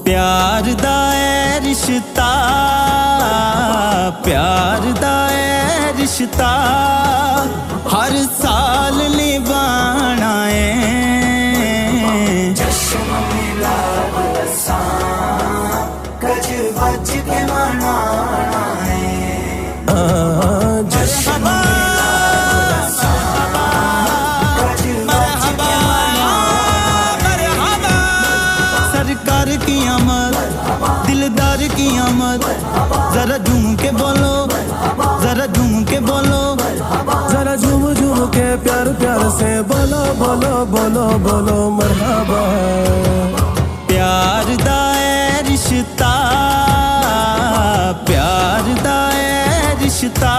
प्यार दा ऐ रिश्ता, प्यार दा ऐ रिश्ता, हर साल निभाना है। जश्न मिलाद असां गज बज के मनाना है। जश्न मिलाद असां गज बज के मनाना है। सरकार की आमद, दिलदार की आमद, जरा झूम के बोलो, जरा झूम के बोलो, जरा झूम झूम के प्यार प्यार से बोलो बोलो बोलो बोलो मरहबा। प्यार दा ऐ रिश्ता, प्यार दा ऐ रिश्ता।